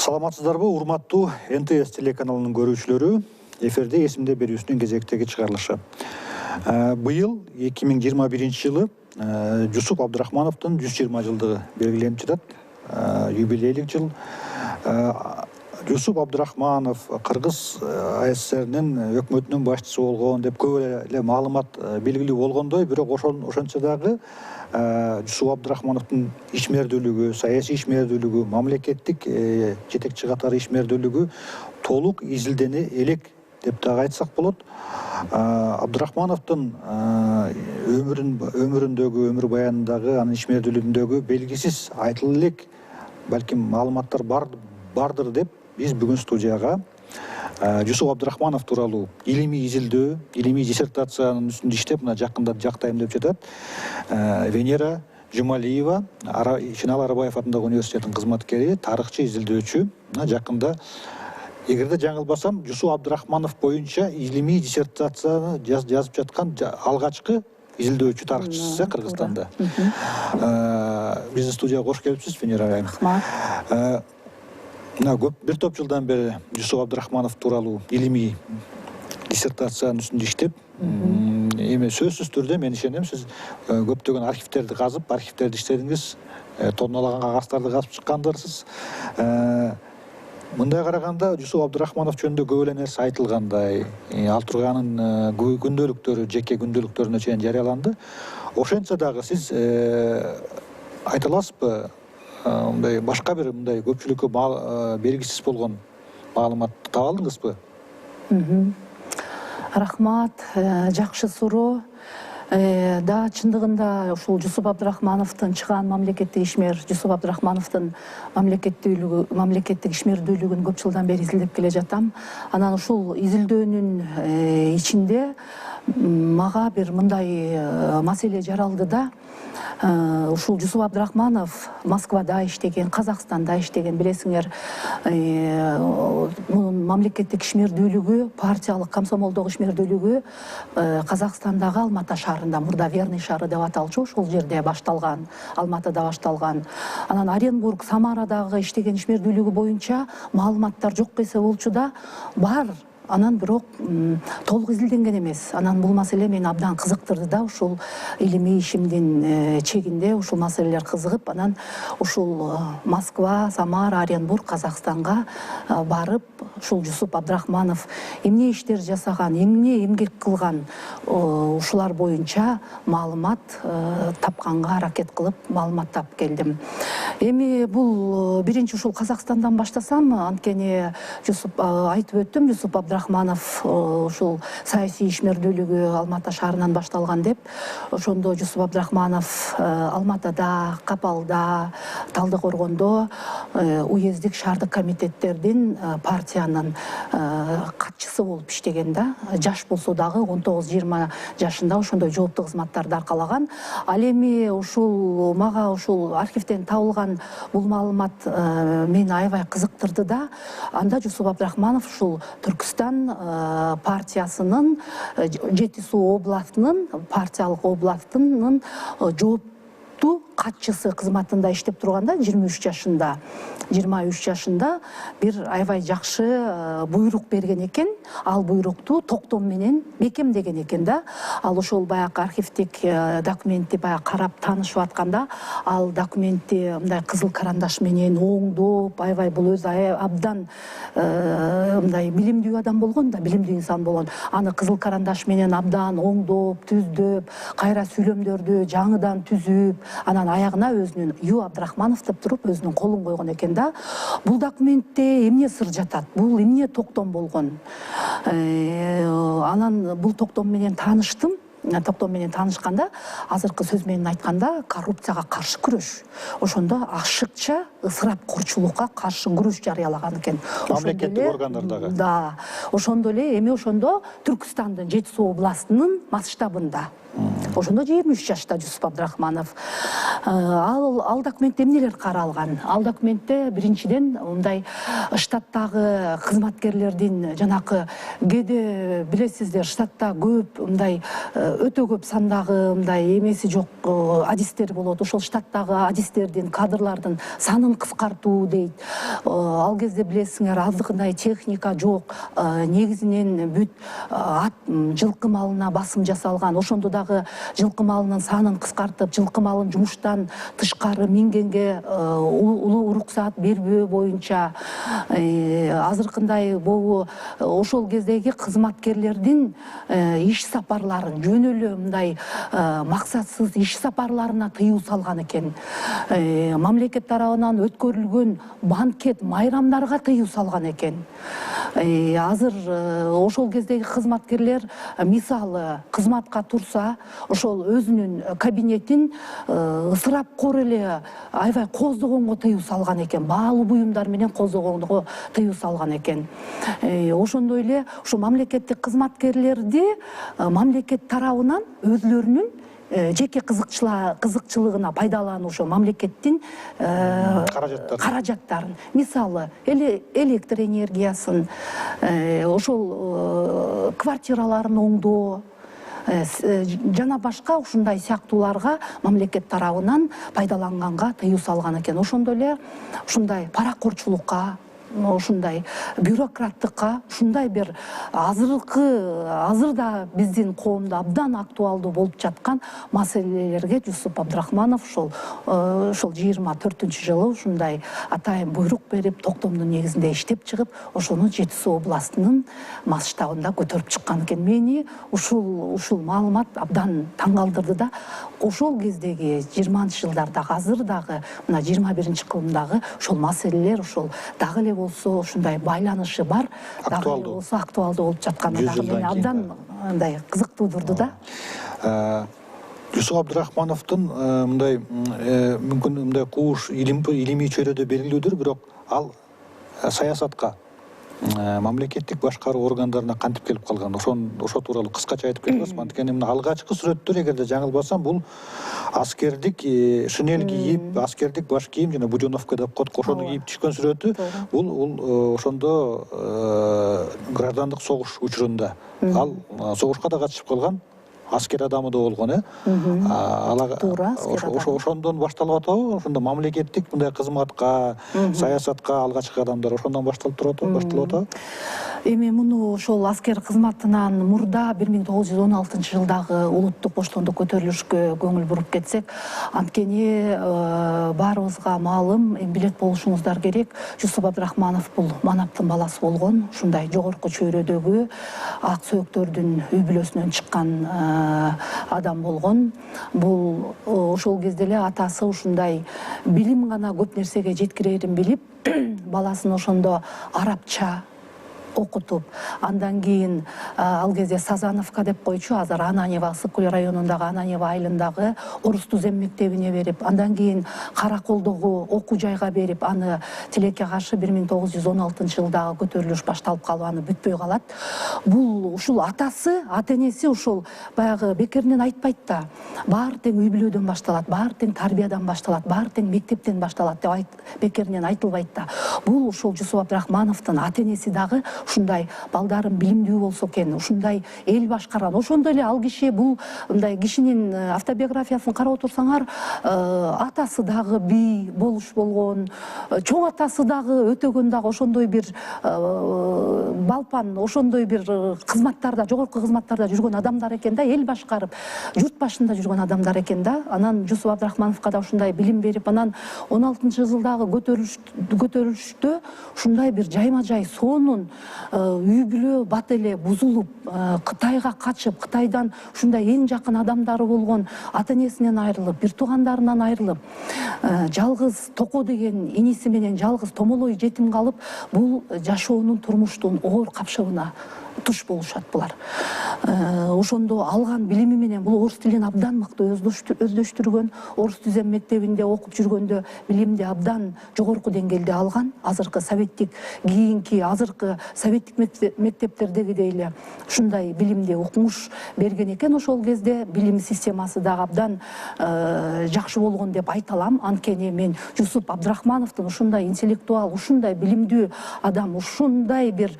Саламатсыздарбы, урматтуу НТС телеканалынын көрүүчүлөрү, эфирде эсимде берүүсүнүн кезектеги чыгарылышы. Быйыл 2021 жылы Жусуп Абдрахмановдун 120 жылдыгы белгиленип жатат. Юбилейлик жыл. Жусуп Абдрахманов Кыргыз АССРнин өкмөтүнүн башчысы болгон деп көп эле маалымат белгилүү болгондой, бирок ошончо дагы Жусуп Абдрахмановдун ишмердүүлүгү, саясий ишмердүүлүгү, мамлекеттик жетекчи катары ишмердүүлүгү толук изилдене элек деп дагы айтсак болот. Абдрахмановдун өмүрүндөгү, өмүр баянындагы, анын ишмердүүлүгүндөгү белгисиз айтылып элек балким маалыматтар бардыр деп биз бүгүн студияга Жусуп Абдрахманов тууралуу илимий изилдөө, илимий диссертациянын үстүндө иштеп, мына жакында жактайм деп жатат. Венера Жумалиева, Шенал Арабаев атындагы университеттин кызматкери, тарыхчы, изилдөөчү. Мына жакында, эгерде жаңылбасам, Жусуп Абдрахманов боюнча илимий диссертацияны жазып жаткан алгачкы изилдөөчү тарыхчысы Кыргызстанда. Биздин студияга кош келипсиз, Венера айым. Рахмат. Бир топ жылдан бери Жусуп Абдрахманов тууралуу илимий диссертациянын үстүндө иштеп, эми сөзсүз түрдө мен ишенем, сиз көптөгөн архивтерди казып, архивтерди иштедиңиз, тоннолаган кагазтарды казып чыккандырсыз. Мындай караганда Жусуп Абдрахманов жөнүндө көп эле нерсе айтылгандай, ал турганын күндөлүктөрү, жеке күндөлүктөрүнө чейин жарыяланды. Ошентсе дагы сиз айта аласызбы, мындай башка бир мындай көпчүлүккө белгисиз болгон маалыматты таба алдыңызбы? Рахмат, жакшы суроо. Да, чындыгында ушул Жусуп Абдрахмановдун чыгаан мамлекеттик ишмер, Жусуп Абдрахмановдун мамлекеттик ишмердүүлүгүн көп жылдан бери изилдеп келе жатам. Анан ушул изилдөөнүн ичинде мага бир мындай маселе жаралды да. Ушул Жусуп Абдрахманов Москвада иштеген, Казакстанда иштеген, билесиңер, мунун мамлекеттик ишмердүүлүгү, партиялык комсомолдогу ишмердүүлүгү Казакстандагы Алматы шаарында, мурда Верный шаары деп аталчу, ошол жерде башталган, Алматыда башталган. Анан Оренбург, Самарадагы иштеген ишмердүүлүгү боюнча маалыматтар жок десе болчу да, бар. Анан бирок толук изилденген эмес. Анан бул маселе мени абдан кызыктырды да, ушул илимий ишимдин чегинде ушул маселелер кызыгып, анан ушул Москва, Самара, Оренбург, Казакстанга барып, ушул Жусуп Абдрахманов эмне иштер жасаган, эмне эмгек кылган, ушулар боюнча маалымат тапканга аракет кылып, маалымат тап келдим. Эми бул биринчи ушул Казакстандан баштасам, анткени айтып өттүм, Жусуп Абдрахманов ушул саясий ишмердүүлүгү Алматы шаарынан башталган деп. Ошондо Жусуп Абдрахманов Алматыда, Капалда, Талдыкоргондо уездик шаардык комитеттердин партиянын катчысы болуп иштеген да. Жаш болсо дагы 19-20 жашында ошондой жооптуу кызматтарды аркалаган. Ал эми ушул мага ушул архивден табылган бул маалымат мени аябай кызыктырды да. Анда Жусуп Абдрахманов ушул Түркістан партиясынын Жети Суу областынын партиялык областынын жооптуу катчысы кызматында иштеп турганда 23 жашында бир аябай жакшы буйрук берген экен. Ал буйрукту токтом менен бекемдеген экен да. Ал ошол баягы архивдик документти баягы карап таанышып атканда, ал документти мындай кызыл карандаш менен оңдоп, аябай бул өзү абдан мындай билимдүү адам болгон да, билимдүү инсан болгон. Аны кызыл карандаш менен абдан оңдоп, түздөп, кайра сүйлөмдөрдү жаңыдан түзүп, анан аягына өзүнүн Ю Абдрахманов деп туруп өзүнүн колун койгон экен да. Бул документте эмне сыр жатат? Бул эмне токтом болгон? Анан бул токтом менен тааныштым. Токтом менен таанышканда, азыркы сөз менен айтканда, коррупцияга каршы күрөш. Ошондо ашыкча ысырапкорчулукка каршы күрөш жарыялаган экен. Мамлекеттик органдардагы. Да. Ошондо эле эми ошондо Түркістандын Жети Суу областынын масштабында. Ошондо 23 жашта Жусуп Абдрахманов. Ал документте эмнелер каралган? Ал документте биринчиден мындай штаттагы кызматкерлердин жанакы кээде билесиздер, штатта көп мындай өтө көп сандагы мындай эмеси жок адистер болот. Ошол штаттагы адистердин, кадрлардын санын санын кыскартуу дейт. Ал кезде билесиңер аздыкындай техника жок, негизинен бүт ат жылкы малына басым жасалган. Ошондо дагы жылкы малынын санын кыскартып, жылкы малын жумуштан тышкары мингенге улуу уруксаат бербөө боюнча азыркындай болуу ошол кездеги кызматкерлердин иш сапарларын, жөн эле мындай максатсыз иш сапарларына тыюу салган экен. Мамлекет тарабынан өткөрүлгөн банкет, майрамдарга тыюу салган экен. Азыр ошол кездеги кызматкерлер мисалы кызматка турса, ошол өзүнүн кабинетин ысырапкор эле аябай коздогонго тыюу салган экен. Баалуу буюмдар менен коздогонго тыюу салган экен. Ошондой эле ошо мамлекеттик кызматкерлерди мамлекет тарабынан өзлөрүнүн жеке кызыкчылыгына пайдалануу, ошо мамлекеттин каражаттарын, мисалы электр энергиясын, ошол квартираларын оңдоо жана башка ушундай сыяктууларга мамлекет тарабынан пайдаланганга тыюу салган экен. Ошондой эле ушундай паракорчулукка, ушундай бюрократтыкка, ушундай бир азырда биздин коомдо абдан актуалдуу болуп жаткан маселелерге Жусуп Абдрахманов ошол 24-жылы ушундай атайын буйрук берип, токтомдун негизинде иштеп чыгып, ошону Жети Суу областынын масштабында көтөрүп чыккан экен. Мени ушул маалымат абдан таң калтырды да, ошол кездеги 20-жылдардагы, азыр дагы мына 21-кылымдагы ошол маселелер ошол дагы эле болсо ушундай байланышы бар, дагы эле болсо актуалдуу болуп жатканы дагы мени абдан мындай кызыктуудурду да. Жусуп Абдрахмановдун мындай мүмкүн мындай кууш илимий чөйрөдө белгилүүдүр, бирок ал саясатка, мамлекеттик башкаруу органдарына кантип келип калган, ошо тууралуу кыскача айтып кетесизби? Анткени мына алгачкы сүрөттөр, эгерде жаңылбасам, бул аскердик шинель кийип, аскердик баш кийим, жана буденовка деп коет, ошону кийип түшкөн сүрөтү, бул ошондо граждандык согуш учурунда ал согушка да катышып калган, аскер адамы да болгон, туура, ошондон башталып атабы? Ошондо мамлекеттик мындай кызматка, саясатка алгачкы адамдар ошондон башталып атабы? Эми муну ошол аскер кызматынан мурда 1916-жылдагы улуттук боштондук көтөрүлүшкө көңүл буруп кетсек, анткени баарыбызга маалым, билет болушуңуздар керек, Жусуп Абдрахманов бул манаптын баласы болгон, ушундай жогорку чөйрөдөгү ак сөөктөрдүн үй бүлөсүнөн чыккан адам болгон. Бул ошол кезде эле атасы ушундай билим гана көп нерсеге жеткирерин билип, баласын ошондо арабча окутуп, андан кийин ал кезде Сазановка деп койчу, азыр Ананьева, Ысык Көл районундагы Ананьева айылындагы орус түзем мектебине берип, андан кийин Караколдогу окуу жайга берип, аны тилекке каршы 1916-жылдагы көтөрүлүш башталып калып, аны бүтпөй калат. Бул ушул атасы, ата-энеси ушул баягы бекеринен айтпайт да, баары тең үй бүлөдөн башталат, баары тең тарбиядан башталат, баары тең мектептен башталат деп бекеринен айтылбайт да. Бул ушул Жусуп Абдрахмановдун ата-энеси дагы ушундай балдарын билимдүү болсо экен, ушундай эл башкарган. Ошондой эле ал киши, бул мындай кишинин автобиографиясын карап отурсаңар, атасы дагы бий болуш болгон, чоң атасы дагы өтөгөн дагы ошондой бир балпан, ошондой бир кызматтарда, жогорку кызматтарда жүргөн адамдар экен да, эл башкарып, журт башында жүргөн адамдар экен да. Анан Жусуп Абдрахмановго да ушундай билим берип, анан 16-жылдагы көтөрүлүштө ушундай бир жайма-жай сонун үй бүлө бат эле бузулуп, Кытайга качып, Кытайдан ушундай эң жакын адамдары болгон ата-энесинен айрылып, бир туугандарынан айрылып, жалгыз Токо деген иниси менен жалгыз томолой жетим калып, бул жашоонун, турмуштун оор капшыгына туш болушат булар. Ошондо алган билими менен бул орус тилин абдан мыкты өздөштүргөн, орус түзем мектебинде окуп жүргөндө билимди абдан жогорку деңгээлде алган. Азыркы советтик кийинки, азыркы советтик мектептердегидей эле ушундай билимди укмуш берген экен. Ошол кезде билим системасы дагы абдан жакшы болгон деп айта алам. Анткени мен Жусуп Абдрахмановдун ушундай интеллектуал, ушундай билимдүү адам, ушундай бир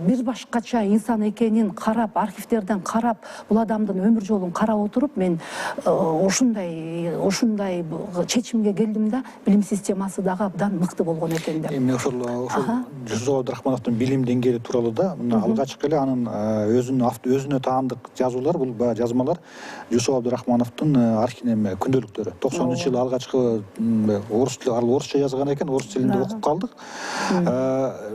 бир башкача инсан экенин карап, архивтерден карап, бул адамдын өмүр жолун карап отуруп, мен ушундай чечимге келдим да, билим системасы дагы абдан мыкты болгон экен деп. Эми ошол Жусуп Абдрахмановдун билим деңгээли тууралуу да мына алгачкы эле анын өзүнө таандык жазуулар, бул баягы жазмалар Жусуп Абдрахмановдун күндөлүктөрү. 90-жылы алгачкы орусча жазган экен, орус тилинде окуп калдык.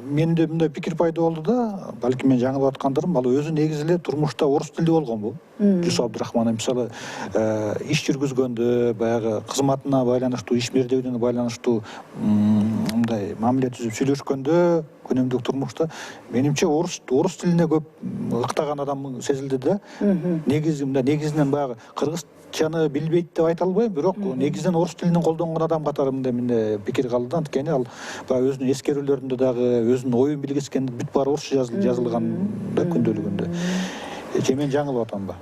Менде мындай пикир пайда болду да, балким мен жаңылып аткандырым, ал өзү негизи эле турмушта орус тилде болгон бул. Жусуп Абдрахманов мисалы иш жүргүзгөндө, баягы кызматына байланыштуу, ишмердөөдүн байланыштуу мындай мамиле түзүп сүйлөшкөндө, күнүмдүк турмушта менимче орус тилине көп ыктаган адам сезилди да. Негизинен баягы кыргызчаны билбейт деп айта албайм, бирок негизинен орус тилин колдонгон адам катары менде пикир калды да. Анткени ал баягы өзүнүн эскерүүлөрүндө дагы өзүнүн оюн билгискенде бүт баары орусча жазылган да күндөлүгүндө. Же мен жаңылып атамбы?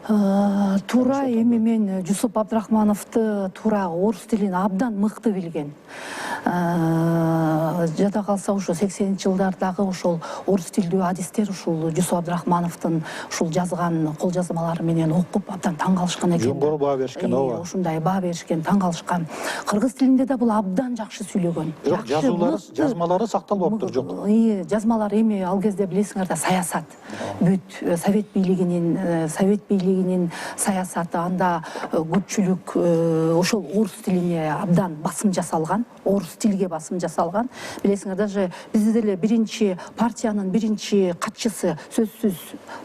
Туура, эми мен Жусуп Абдрахмановду туура орус тилин абдан мыкты билген. Жада калса ошо 80-жылдардагы ошол орус тилдүү адистер ушул Жусуп Абдрахмановдун ушул жазган кол жазмалары менен окуп абдан таң калышкан экен. Жоңгору баа беришкен, ооба. Ушундай баа беришкен, таң калышкан. Кыргыз тилинде да бул абдан жакшы сүйлөгөн. Бирок жазмалары сакталбаптыр, жок. Жазмалар эми ал кезде билесиңер да саясат. Бүт совет бийлигинин саясаты, анда көпчүлүк ошол орус тилине абдан басым жасалган, орус тилге басым жасалган. Билесиңер, даже бизде деле биринчи партиянын биринчи катчысы сөзсүз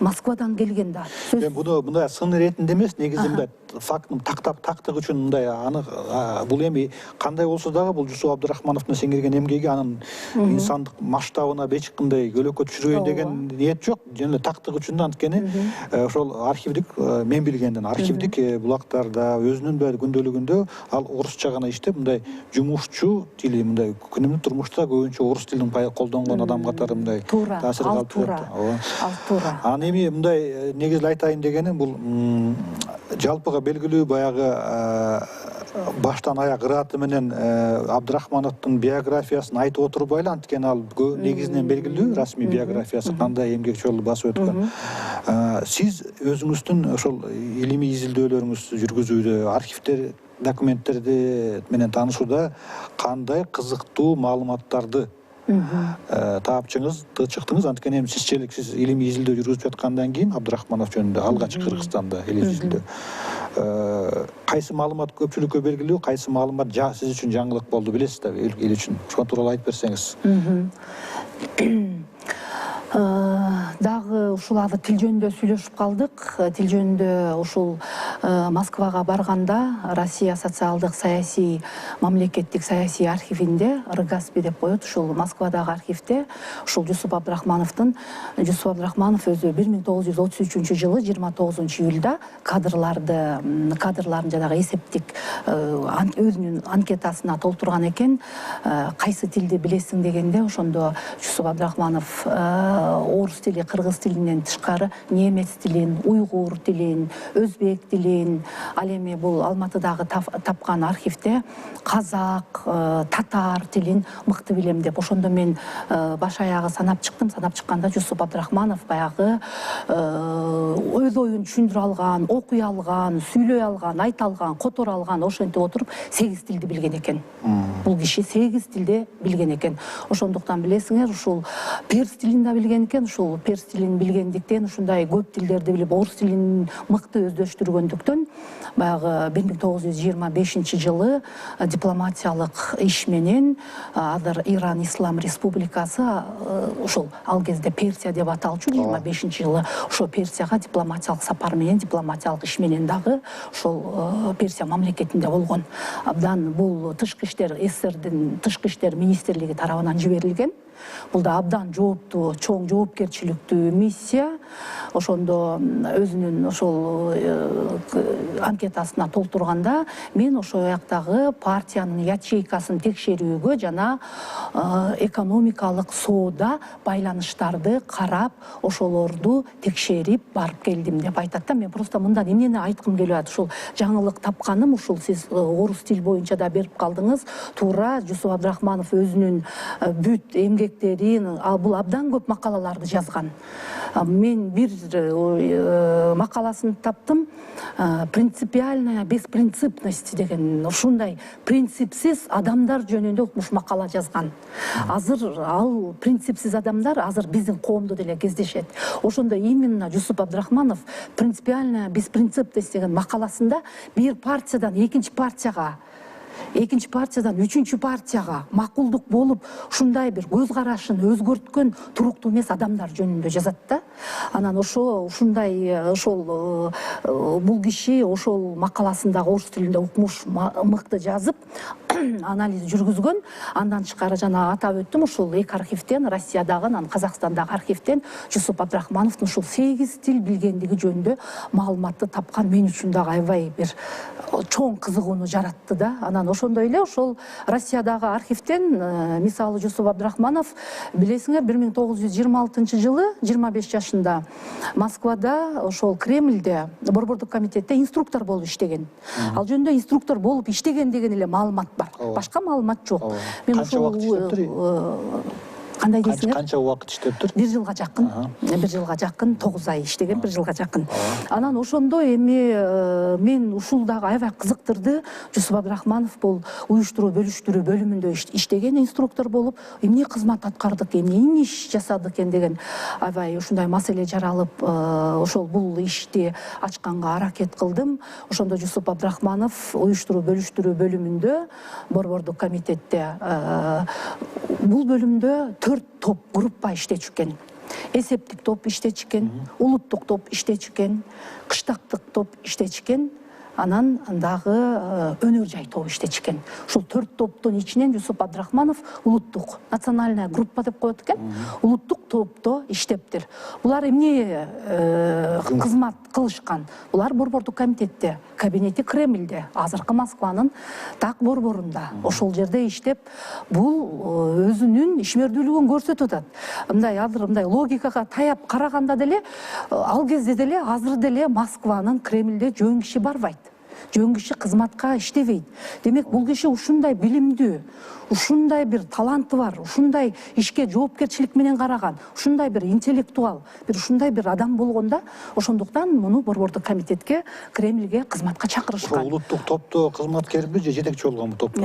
Москвадан келген да. Мен буну мындай сын иретинде эмес, негизи мындай фактын тактык үчүн мындай аны бул эми кандай болсо дагы бул Жусуп Абдрахмановдун сиңирген эмгеги анын инсандык масштабына эч кандай көлөкө түшүрбөйүн деген ниет жок. Жана тактык үчүн да, анткени ошол архивдик, мен билгенден архивдик булактарда өзүнүн күндөлүгүндө ал орусча гана иштеп, мындай жумушчу тили, мындай күнүмдүк турмушта көбүнчө орус тилин колдонгон адам катары мындай таасир калып турат. Ал туура. Анан эми мындай негизи айтайын дегеним, бул жалпыга белгилүү баягы баштан аяк ыраты менен Абдрахмановдун биографиясын айтып отурбайлы, анткени ал негизинен белгилүү расмий биографиясы кандай эмгек жолду басып өткөн. Сиз өзүңүздүн ошол илимий изилдөөлөрүңүздү жүргүзүүдө, архивдер, документтерди менен таанышууда кандай кызыктуу маалыматтарды чыктыңыз? Анткени сиз илимий изилдөө жүргүзүп жаткандан кийин Абдрахманов жөнүндө алгач Кыргызстанда илимий изилдөө кайсы маалымат көпчүлүккө белгилүү, кайсы маалымат сиз үчүн жаңылык болду, билесиз да, эл үчүн? Ошол тууралуу айтып берсеңиз. Дагы ушуларды тил жөнүндө сүйлөшүп калдык. Тил жөнүндө ушул Москвага барганда Россия социалдык саясий мамлекеттик саясий архивинде, РГАСПИ деп коет, ушул Москвадагы архивде ушул Жусуп Абдрахманов өзү 1933-жылы 29-июлда кадрларын жанагы эсептик өзүнүн анкетасына толтурган экен. Кайсы тилди билесиң дегенде, ошондо Жусуп Абдрахманов орус тили, кыргыз тилинен тышкары немец тилин, уйгур тилин, өзбек тилин, ал эми бул Алматыдагы тапкан архивде казак, татар тилин мыкты билем деп. Ошондо мен баш аягы санап чыктым. Санап чыкканда Жусуп Абдрахманов баягы өз оюн түшүндүрө алган, окуй алган, сүйлөй алган, айта алган, которо алган, ошентип отуруп 8 тилди билген экен. Бул киши 8 тилде билген экен. Ошондуктан билесиңер, ушул перс тилин да билген экен. Ушул перс тилин билгендиктен, ушундай көп тилдерди билип, орус тилин мыкты өздөштүргөндүктөн, баягы 1925-жылы дипломатиялык иш менен азыр Иран Ислам Республикасы, ошол ал кезде Персия деп аталчу, 25-жылы ошо Персияга дипломатиялык сапар менен, дипломатиялык иш менен дагы ошол Персия мамлекетинде болгон. Абдан бул тышкы иштер СССРдин тышкы иштер министрлиги тарабынан жиберилген. Бул да абдан жооптуу, чоң жоопкерчиликтүү миссия. Ошондо өзүнүн ошол анкетасына толтурганда, мен ошол жактагы партиянын ячейкасын текшерүүгө жана экономикалык соода байланыштарды карап, ошолорду текшерип барып келдим деп айтат да. Мен просто мындан эмнени айткым келип атат, ушул жаңылык тапканым, ушул сиз орус тил боюнча да берип калдыңыз. Туура, Жусуп Абдрахманов өзүнүн бүт эмгек тилектерин, бул абдан көп макалаларды жазган. Мен бир макаласын таптым, принципиальная беспринципность деген, ушундай принципсиз адамдар жөнүндө уш макала жазган. Азыр ал принципсиз адамдар азыр биздин коомдо деле кездешет. Ошондо именно Жусуп Абдрахманов принципиальная беспринципность деген макаласында бир партиядан экинчи партияга, үчүнчү партияга макулдук болуп, ушундай бир көз карашын өзгөрткөн туруктуу эмес адамдар жөнүндө жазат да. Анан бул киши ошол макаласында орус тилинде укмуш мыкты жазып, анализ жүргүзгөн. Андан тышкары жана атап өттүм, ушул эки архивден, Россиядагы, анан Казакстандагы архивден Жусуп Абдрахмановдун ушул 8 тил билгендиги жөнүндө маалыматты тапкан мен үчүн дагы аябай бир чоң кызыгууну жаратты да. Анан ошондой эле ошол Россиядагы архивден, мисалы Жусуп Абдрахманов, билесиңер, 1926 жылы 25 жашында Москвада, ошол Кремльде, борбордук комитетте инструктор болуп иштеген. Ал жөнүндө инструктор болуп иштеген деген эле маалымат бар. Башка маалымат жок. Мен ошол кандай дейсиңер? Канча убакыт иштептир? 1 жылга жакын. 1 жылга жакын, 9 ай иштеген, 1 жылга жакын. Анан ошондо эми мен ушул дагы аябай кызыктырды. Жусуп Абдрахманов бул уюштуруу бөлүштүрүү бөлүмүндө иштеген инструктор болуп, эмне кызмат аткардык, эмне иш жасадык экен деген аябай ушундай маселе жаралып, ошол бул ишти ачканга аракет кылдым. Ошондо Жусуп Абдрахманов уюштуруу бөлүштүрүү бөлүмүндө, борбордук комитетте, бул бөлүмдө 4 топ группа иштечүкен. Эсептик топ иштечүкен, улуттук топ иштечүкен, кыштактык топ иштечүкен, анан дагы өнөр жай тобу иштечүкен. Ушул 4 топтун ичинен Жусуп Абдрахманов улуттук, национальная группа деп коет экен, улуттук топто иштептир. Булар эмне кызмат кылышкан? Булар борбордук комитетте, кабинети Кремльде, азыркы Москванын так борборунда, ошол жерде иштеп, бул өзүнүн ишмердүүлүгүн көрсөтүп атат. Мындай логикага таяп караганда деле, ал кезде деле, азыр деле Москванын Кремльде жөн киши барбайт. Жөн киши кызматка иштебейт. Демек, бул киши ушундай билимдүү, ушундай бир таланты бар, ушундай ишке жоопкерчилик менен караган, ушундай бир интеллектуал, ушундай бир адам болгондо, ошондуктан муну борбордук комитетке, Кремльге кызматка чакырышкан. Улуттук топто кызматкерби же жетекчи болгонбу топтун?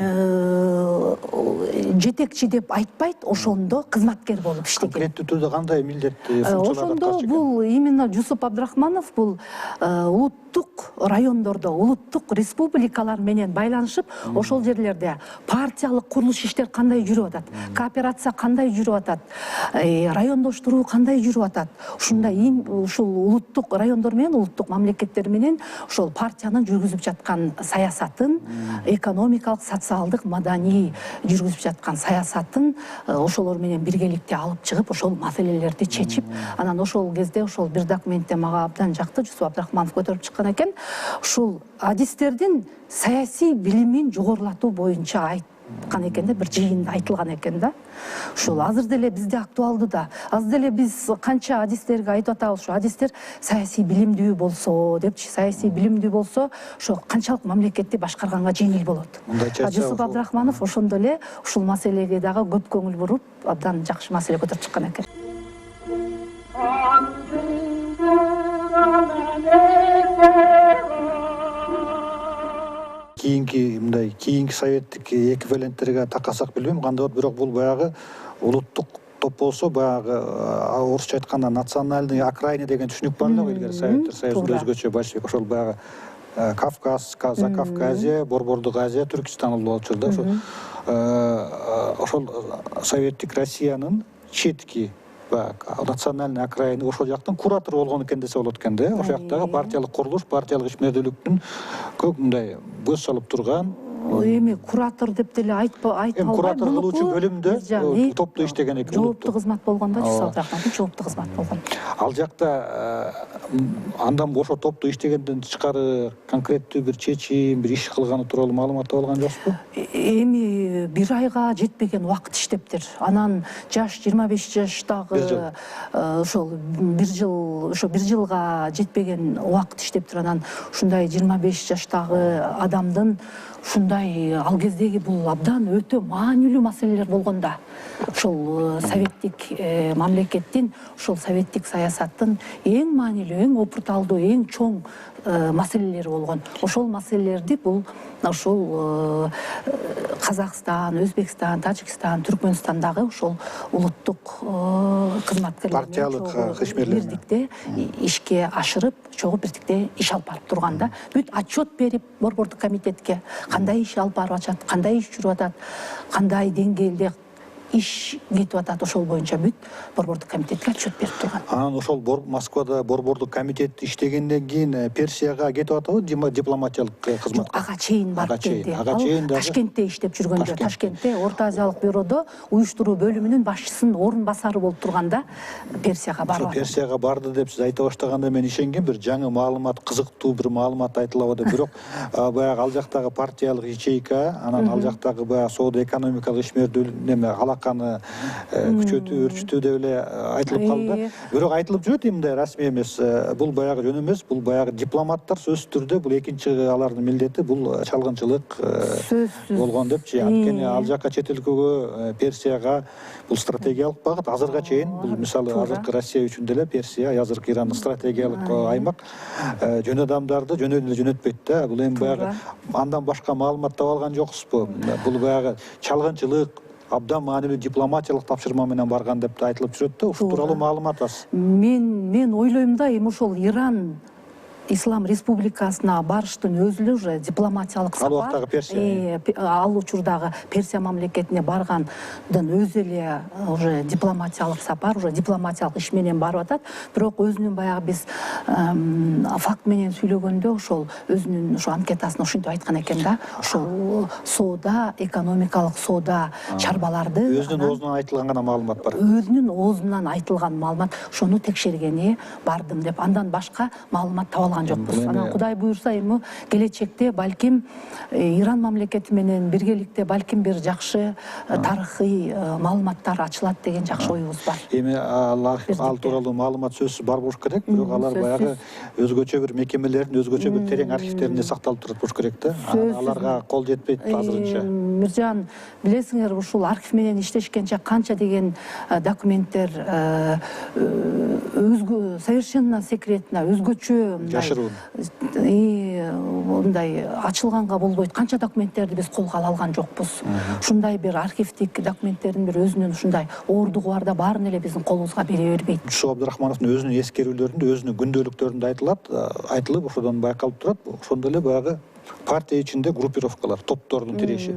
Жетекчи деп айтпайт, ошондо кызматкер болуп иштеген. Конкреттүү түрдө кандай милдетти функцияларды Ошондо бул именно Жусуп Абдрахманов бул улуттук райондордо, улуттук республикалар менен байланышып, ошол жерлерде партиялык курулуш иштер кандай жүрүп атат, кооперация кандай жүрүп атат, райондоштуруу кандай жүрүп атат. Ушундай ушул улуттук райондор менен, улуттук мамлекеттер менен ошол партиянын жүргүзүп жаткан саясатын, экономикалык, социалдык, маданий жүргүзүп жаткан саясатын ошолор менен биргеликте алып чыгып, ошол маселелерди чечип, анан ошол кезде ошол бир документте мага абдан жакты, Жусуп Абдрахманов көтөрүп чыккан экен. Ушул адистердин саясий билимин жогорулатуу боюнча айткан экен да, бир жыйында айтылган экен да. Ушул азыр деле бизде актуалдуу да. Азыр деле биз канча адистерге айтып атабыз, ушу адистер саясий билимдүү болсо депчи, саясий билимдүү болсо, ошо канчалык мамлекетти башкарганга жеңил болот. Жусуп Абдрахманов ошондо эле ушул маселеге дагы көп көңүл буруп, абдан жакшы маселе көтөрүп чыккан экен. Кийинки советтик эквиваленттерге такасак билбейм кандай болот, бирок бул баягы улуттук топ болсо, баягы орусча айтканда национальный окраины деген түшүнүк бар эле илгери Советтер Союзунда өзгөчө большевик, ошол баягы Кавказ, Закавказье, Борбордук Азия, Түркистан болчу да. Ошол советтик Россиянын четки национальный окраины ошол жактын куратору болгон экен десе болот экен да. Ошол жактагы партиялык курулуш, партиялык ишмердүүлүктүн көп мындай көз салып турган. Эми куратор деп деле айтпа Эми куратор кылуучу бөлүмдө топто иштеген экен. Жооптуу кызмат болгон да, Жусуп Абдрахмановдун жооптуу кызмат болгон. Ал жакта андан ошо топто иштегенден тышкары конкреттүү бир чечим, бир иш кылганы тууралуу маалымат алган жоксузбу? Эми 1 айга жетпеген убакыт иштептир. Анан жаш 25 жаштагы ошол 1 жылга жетпеген убакыт иштептир. Анан ушундай 25 жаштагы адамдын ушундай ал кездеги бул абдан өтө маанилүү маселелер болгонда ушул советтик мамлекеттин ушул советтик саясаттын эң маанилүү, эң опурталдуу, эң чоң маселелери болгон. Ошол маселелерди бул ушул Казакстан, Өзбекстан, Тажикстан, Түркмөнстандагы ушул улуттук партиялык ишмерлер бирдикте ишке ашырып, чогуу бирдикте иш алып барып турганда, бүт отчет берип борбордук комитетке кандай иш алып барып атат, кандай иш жүрүп атат, кандай деңгээлде иш кетип атат, ошол боюнча бүт борбордук комитетке отчет берип турган. Анан ошол Москвада борбордук комитет иштегенден кийин Персияга кетип атабы дипломатиялык кызматка? Ага чейин барып келди. Ага чейин дагы Ташкентте иштеп жүргөндө, Ташкентте Орто Азиялык бюродо уюштуруу бөлүмүнүн башчысынын орун басары болуп турганда Персияга барып. Персияга барды деп сиз айта баштаганда мен ишенгем, бир жаңы маалымат, кызыктуу бир маалымат айтылабы деп. Бирок баягы ал жактагы партиялык ячейка, анан ал жактагы баягы соода экономикалык ишмердүүлүк неме алаканы күчөтүү, өрчүтүү деп эле айтылып калды да. Бирок айтылып жүрөт мындай расмий эмес. Бул баягы жөн эмес, бул баягы дипломаттар сөзсүз түрдө бул экинчи алардын милдети бул чалгынчылык болгон депчи. Анткени ал жакка чет өлкөгө, Персияга бул стратегиялык багыт азырга чейин. Бул мисалы азыркы Россия үчүн деле Персия, азыркы Ирандын стратегиялык аймак. Жөн адамдарды жөн эле жөнөтпөйт да. Бул эми баягы андан башка маалымат таба алган жоксузбу? Бул баягы чалгынчылык, абдан маанилүү дипломатиялык тапшырма менен барган деп да айтылып жүрөт да. Ушул тууралуу маалымат аз. Мен ойлойм да, эми ошол Иран Ислам Республикасына барыштын өзү эле уже дипломатиялык сапар. Ал убактагы Персия. Ал учурдагы Персия мамлекетине баргандын өзү эле уже дипломатиялык сапар, уже дипломатиялык иш менен барып атат. Бирок өзүнүн баягы биз факт менен сүйлөгөндө ошол өзүнүн ошо анкетасында ушинтип айткан экен да. Ошол соода, экономикалык соода чарбаларды өзүнүн оозунан айтылган гана маалымат бар. Өзүнүн оозунан айтылган маалымат, ошону текшергени бардым деп. Андан башка маалымат таба жокпуз. Анан Кудай буйрса эми келечекте балким Иран мамлекети менен биргеликте балким бир жакшы тарыхый маалыматтар ачылат деген жакшы оюбуз бар. Эми ал тууралуу маалымат сөзсүз бар болуш керек, бирок алар баягы өзгөчө бир мекемелердин өзгөчө бир терең архивтеринде сакталып турат болуш керек да. Аларга кол жетпейт азырынча. Миржан, билесиңер, ушул архив менен иштешкенче канча деген документтер өзгө совершенно секретно, өзгөчө мындай ачылганга болбойт канча документтерди биз колго ала алган жокпуз. Ушундай бир архивдик документтердин бир өзүнүн ушундай оордугу бар да, баарын эле биздин колубузга бере бербейт. Жусуп Абдрахмановдун өзүнүн эскерүүлөрүндө, өзүнүн күндөлүктөрүндө айтылып, ошодон байкалып турат. Ошондо эле баягы партия ичинде группировкалар, топтордун тиреши.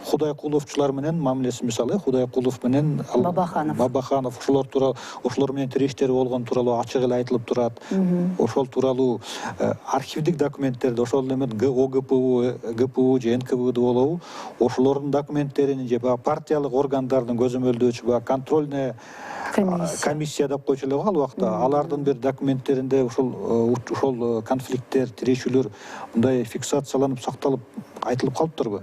Худайкуловчулар менен мамилеси, мисалы Худайкулов менен Бабаханов ошолор менен тирештери болгон тууралуу ачык эле айтылып турат. Ошол тууралуу архивдик документтерди, ошол эме ОГПУ, ГПУ же НКВД болобу, ошолордун документтерин же партиялык органдардын көзөмөлдөөчү контрольная комиссия деп койчу эле го ал убакта. Алардын бир документтеринде ошол конфликттер, тирешүүлөр мындай фиксацияланып, сакталып, айтылып калыптырбы?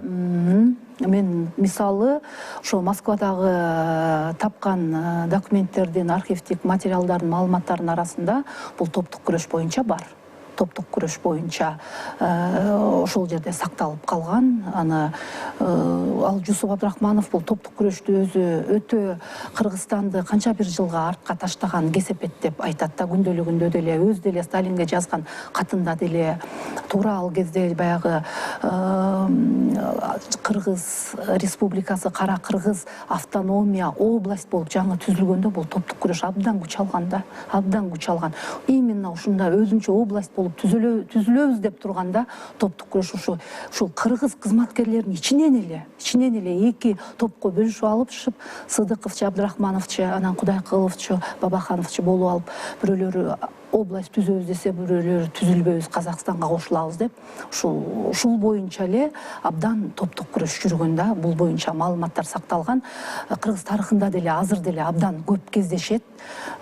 Мен мисалы ошо Москвадагы тапкан документтердин, архивдик материалдардын, маалыматтардын арасында бул топтук күрөш боюнча бар. Топтук күрөш боюнча ошол жерде сакталып калган. Аны ал Жусуп Абдрахманов бул топтук күрөштү өзү өтө Кыргызстанды канча бир жылга артка таштаган кесепет деп айтат да. Күндөлүгүндө деле, өзү деле Сталинге жазган катында деле туура ал кезде баягы Кыргыз Республикасы, Кара Кыргыз автономия область болуп жаңы түзүлгөндө бул топтук күрөш абдан күч алган да, абдан күч алган. Именно ушунда өзүнчө область түзүлөбүз деп турганда топтук күрөш ушул кыргыз кызматкерлерин ичинен эле эки топко бөлүшүп алышып, Сыдыковчу, Абдрахмановчу, анан Кудайкуловчу, Бабахановчу болуп алып, бирөөлөрү область түзөбүз десе, бирөөлөрү түзүлбөйбүз, Казакстанга кошулабыз деп, ушул боюнча эле абдан топтук күрөш жүргөн да. Бул боюнча маалыматтар сакталган. Кыргыз тарыхында деле азыр деле абдан көп кездешет.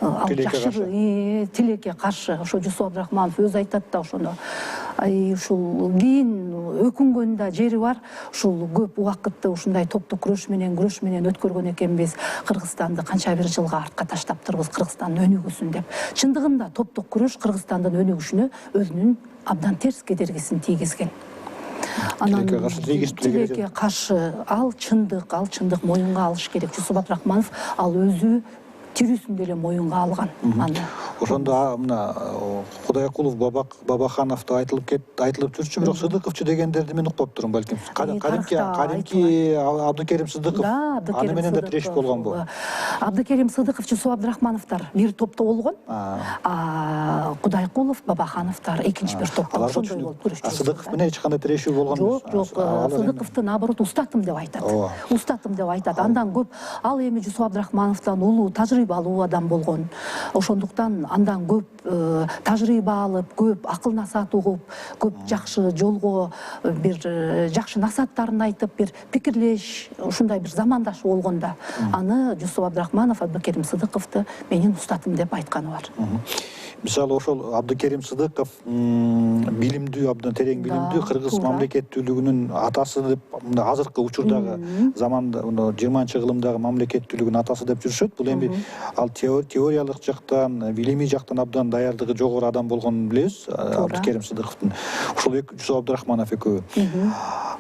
Ал тилекке каршы ошо Жусуп Абдрахманов өзү айтат да, ошондо ушул кийин өкүнгөн да жери бар. Ушул көп убакытты ушундай топтук күрөш менен өткөргөн экенбиз. Кыргызстанды канча бир жылга артка таштаптырбыз, Кыргызстандын өнүгүүсүн деп. Чындыгында топтук күрөш Кыргызстандын өнүгүшүнө өзүнүн абдан терс кедергисин тийгизген. Анан тилекке тилекке каршы ал чындык моюнга алыш керек. Жусуп Абдрахманов ал өзү тирүүсүндө эле моюнга алган аны. Ошондо мына Кудайкулов, Бабахановду айтылып жүрчү, бирок Сыдыковчу дегендерди мен укпап турмун, балким. Кадимки Абдыкерим Сыдыков аны менен да тирешип болгонбу? Абдыкерим Сыдыков, Жусуп Абдрахмановдор бир топто болгон. Кудайкулов, Бабахановдор экинчи бир топто. Ошондой болуп көрүшчү. Сыдыков менен эч кандай тирешүү болгон эмес? Жок. Сыдыковду наоборот устатым деп айтат. Андан көп ал эми Жусуп Абдрахмановдон улуу тажрыйбалуу адам болгон. Ошондуктан андан көп тажрыйба алып, көп акыл насаат угуп, көп жакшы жолго бир жакшы насааттарын айтып, бир пикирлеш, ушундай бир замандаш болгондо аны Жусуп Абдрахманов Абдыкерим Сыдыковду менин устатым деп айтканы бар. Мисалы ошол Абдыкерим Сыдыков билимдүү, абдан терең билимдүү кыргыз мамлекеттүүлүгүнүн атасы деп, азыркы учурдагы заманда 20-кылымдагы мамлекеттүүлүгүнүн атасы деп жүрүшөт. Бул эми ал теориялык жактан, билимий жактан абдан даярдыгы жогору адам болгонун билебиз, Абдыкерим Сыдыковдун. Ошол Жусуп Абдрахманов экөө.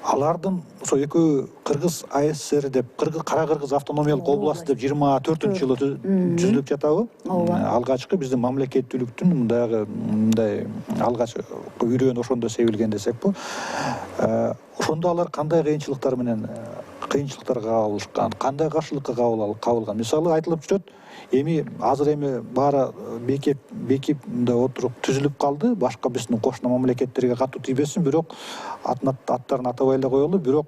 Алардын ошо экөө Кыргыз АССР деп, Кара Кыргыз автономиялык область деп 24-жылы түзүлүп жатабы? Алгачкы биздин мамлекеттүүлүктүн мындай алгач үйрөнү ошондо себилген десекпи. Ошондо алар кандай кыйынчылыктарга кабылышкан, кандай каршылыкка кабылган. Мисалы айтылып жүрөт, азыр баары бекип мындай отуруп түзүлүп калды. Башка биздин кошуна мамлекеттерге катуу тийбесин, бирок аттарын атабай эле коелу. Бирок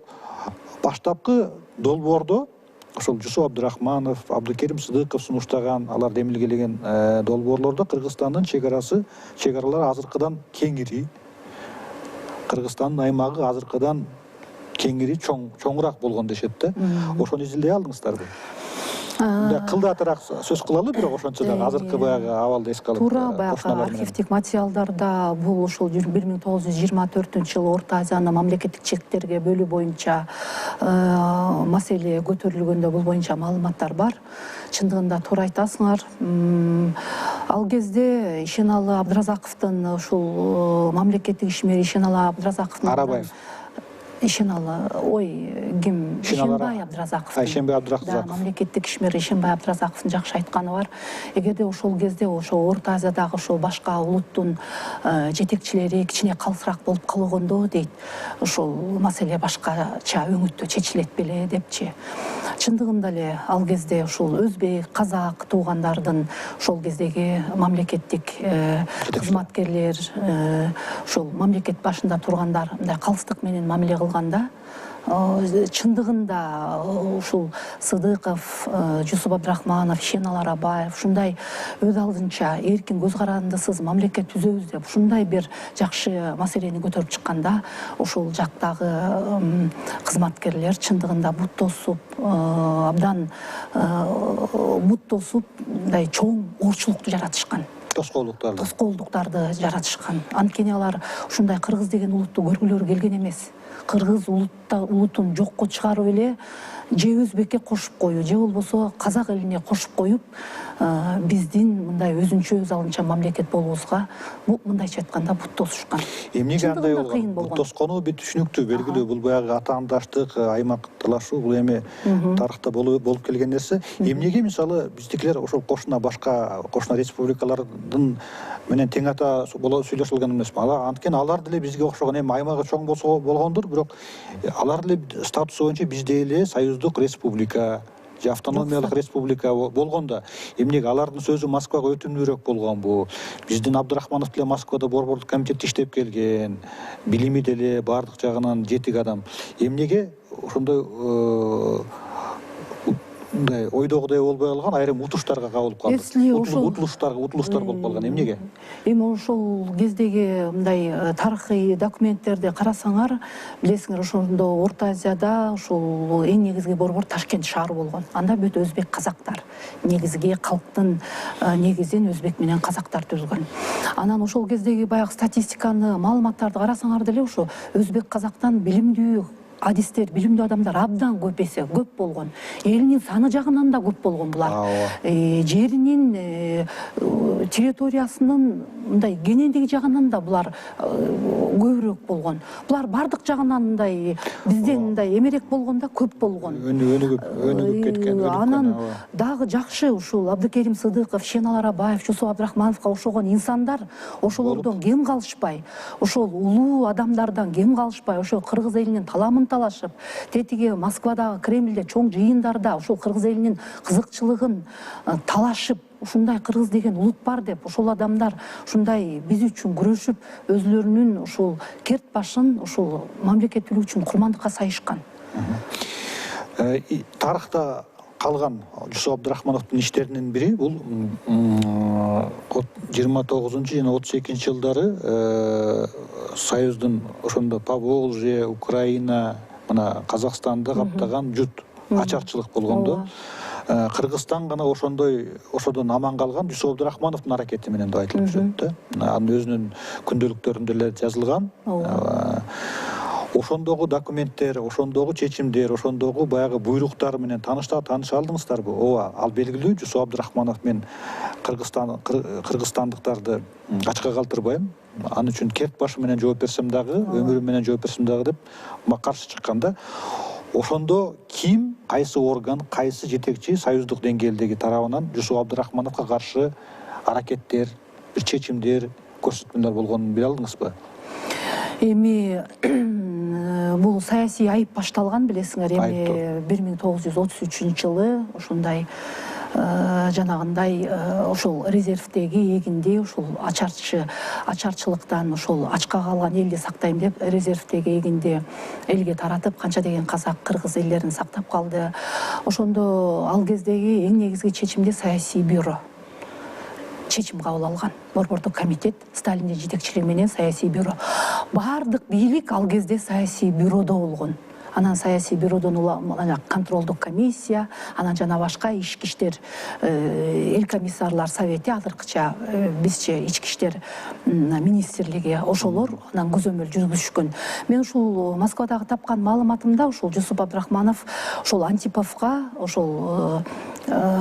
баштапкы долбоордо ошол Жусуп Абдрахманов, Абдыкерим Сыдыков сунуштаган, алар демилгелеген долбоорлордо Кыргызстандын чегаралары азыркыдан кеңири, Кыргызстандын аймагы азыркыдан кеңири, чоңураак болгон дешет да. Ошону изилдей алдыңыздарбы? Кылдаатыраак сөз кылалы, бирок ошончо дагы азыркы баягы абалды эске алып. Туура, баягы архивдик материалдарда бул ушул 1924-жылы Орто Азияны мамлекеттик чектерге бөлүү боюнча маселе көтөрүлгөндө бул боюнча маалыматтар бар. Чындыгында туура айтасыңар. Ал кезде Ишеналы Абдыразаковдун ушул мамлекеттик ишмери Ишеналы Абдыразаковдун Арабаев ким? Ишенбай Абдыразаков. Да, мамлекеттик ишмер Ишенбай Абдыразаковдун жакшы айтканы бар. Эгерде ошол кезде ошо Орто Азиядагы ошол башка улуттун жетекчилери кичине калсыраак болуп калгондо дейт, ошол маселе башкача өңүттө чечилет беле депчи. Чындыгында эле ал кезде ушул өзбек, казак туугандардын ошол кездеги мамлекеттик кызматкерлер, ошол мамлекет башында тургандар мындай калыстык менен мамиле кылганда, чындыгында ушул Сыдыков, Жусуп Абдрахманов, Ишеналы Арабаев ушундай өз алдынча эркин көз карандысыз мамлекет түзөбүз деп ушундай бир жакшы маселени көтөрүп чыкканда, ушул жактагы кызматкерлер чындыгында бут тосуп, абдан бут тосуп, мындай чоң оорчулукту жаратышкан. Тоскоолдуктарды жаратышкан. Анткени алар ушундай кыргыз деген улутту көргүлөрү келген эмес. Кыргыз улутун жокко чыгарып эле же өзбекке кошуп коюу, же болбосо казак элине кошуп коюп, биздин мындай өзүнчө өз алдынча мамлекет болуубузга мындайча айтканда бут тосушкан. Эмнеге андай болгон? Бут тоскону бир түшүнүктүү, белгилүү. Бул баягы атаандаштык, аймакташуу, бул эми тарыхта болуп келген нерсе. Эмнеге мисалы биздикилер ошол кошуна, башка кошуна республикалардын менен тең ата сүйлөшө алган эмесми? Анткени алар деле бизге окшогон, эми аймагы чоң болсо болгондур, бирок алар деле статусу боюнча бизде эле союздук республика же автономиялык республика болгондо, эмнеге алардын сөзү Москвага өтүмдүүрөөк болгонбу? Биздин Абдрахманов деле Москвада борбордук комитетте иштеп келген, билими деле баардык жагынан жетик адам. Эмнеге ошондой мындай ойдогудай болбой калган, айрым утуштарга кабылып калды. Утулуштар болуп калган. Эмнеге? Эми ошол кездеги мындай тарыхый документтерди карасаңар, билесиңер, ошондо Орто Азияда ушул эң негизги борбор Ташкент шаары болгон. Анда бүт өзбек казактар, негизги калктын негизин өзбек менен казактар түзгөн. Анан ошол кездеги баягы статистиканы, маалыматтарды карасаңар деле ошо өзбек казактан билимдүү адистер, билимдүү адамдар абдан көп эсе көп болгон. Элинин саны жагынан да көп болгон булар. Жеринин территориясынын мындай генендик жагынан да булар көбүрөөк болгон. Булар бардык жагынан мындай бизден мындай эмерек болгондо көп болгон. Өнүгүп кеткен. Анан дагы жакшы ушул Абдыкерим Сыдыков, Шенал Арабаев, Жусуп Абдрахмановго окшогон инсандар ошолордон кем калышпай, ошол улуу адамдардан кем калышпай, ошо кыргыз элинин таламын талашып, тетиги Москвадагы Кремльде чоң жыйындарда ошол кыргыз элинин кызыкчылыгын талашып, ушундай кыргыз деген улут бар деп, ошол адамдар ушундай биз үчүн күрөшүп, өзлөрүнүн ушул керт башын ушул мамлекеттүүлүк үчүн курмандыкка сайышкан. Тарыхта калган Жусуп Абдрахмановдун иштеринин бири бул 29 жана 32 жылдары Союздун ошондо Поволжье, Украина, мына Казакстанды каптаган жут ачарчылык болгондо Кыргызстан гана ошодон аман калган Жусуп Абдрахмановдун аракети менен да айтылып жүрөт да. Анын өзүнүн күндөлүктөрүндө эле жазылган. Ошондогу документтер, ошондогу чечимдер, ошондогу баягы буйруктар менен тааныша алдыңыздарбы? Ооба, ал белгилүү Жусуп Абдрахманов мен кыргызстандыктарды ачка калтырбайм. Аны үчүн керт башы менен жооп берсем дагы, өмүрүм менен жооп берсем дагы деп каршы чыкканда, ошондо ким, кайсы орган, кайсы жетекчи союздук деңгээлдеги тарабынан Жусуп Абдрахмановго каршы аракеттер, чечимдер, көрсөтмөлөр болгонун биле алдыңызбы? Эми бул саясий айып башталган, билесиңер, эми 1933 жылы ушундай жанагындай ошол резервдеги эгинди ушул ачарчылыктан ушул ачка калган элди сактайм деп резервдеги эгинди элге таратып, канча деген казак, кыргыз элдерин сактап калды. Ошондо ал кездеги эң негизги чечимди саясий бюро чечим кабыл алган. Борбордук комитет, Сталиндин жетекчилиги менен саясий бюро. Бардык бийлик ал кезде саясий бюродо болгон. Анан саясий бюродон контролдук комиссия, анан жана башка ички иштер эл комиссарлар совети, азыркыча бизче ички иштер министрлиги, ошолор анан көзөмөл жүргүзүшкөн. Мен ушул Москвадагы тапкан маалыматымда ушул Жусуп Абдрахманов ошол Антиповго, ошол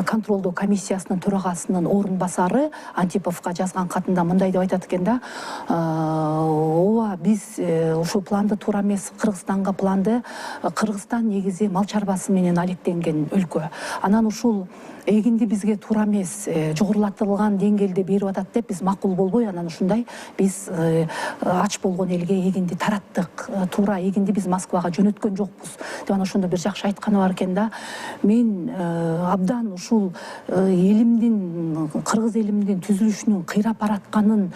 контролдук комиссиясынын төрагасынын орун басары Антиповго жазган катында мындай деп айтат экен да: ооба, биз ушул планды туура эмес, Кыргызстанга планды, Кыргызстан негизи мал чарбасы менен алектенген өлкө. Анан ушул эгинди бизге туура эмес, жогорулатылган деңгээлде берип атат деп биз макул болбой, анан ушундай биз ач болгон элге эгинди тараттык, туура эгинди биз Москвага жөнөткөн жокпуз деп анан ошондо бир жакшы айтканы бар экен да: мен абдан ушул элимдин, кыргыз элимдин түзүлүшүнүн кыйрап баратканын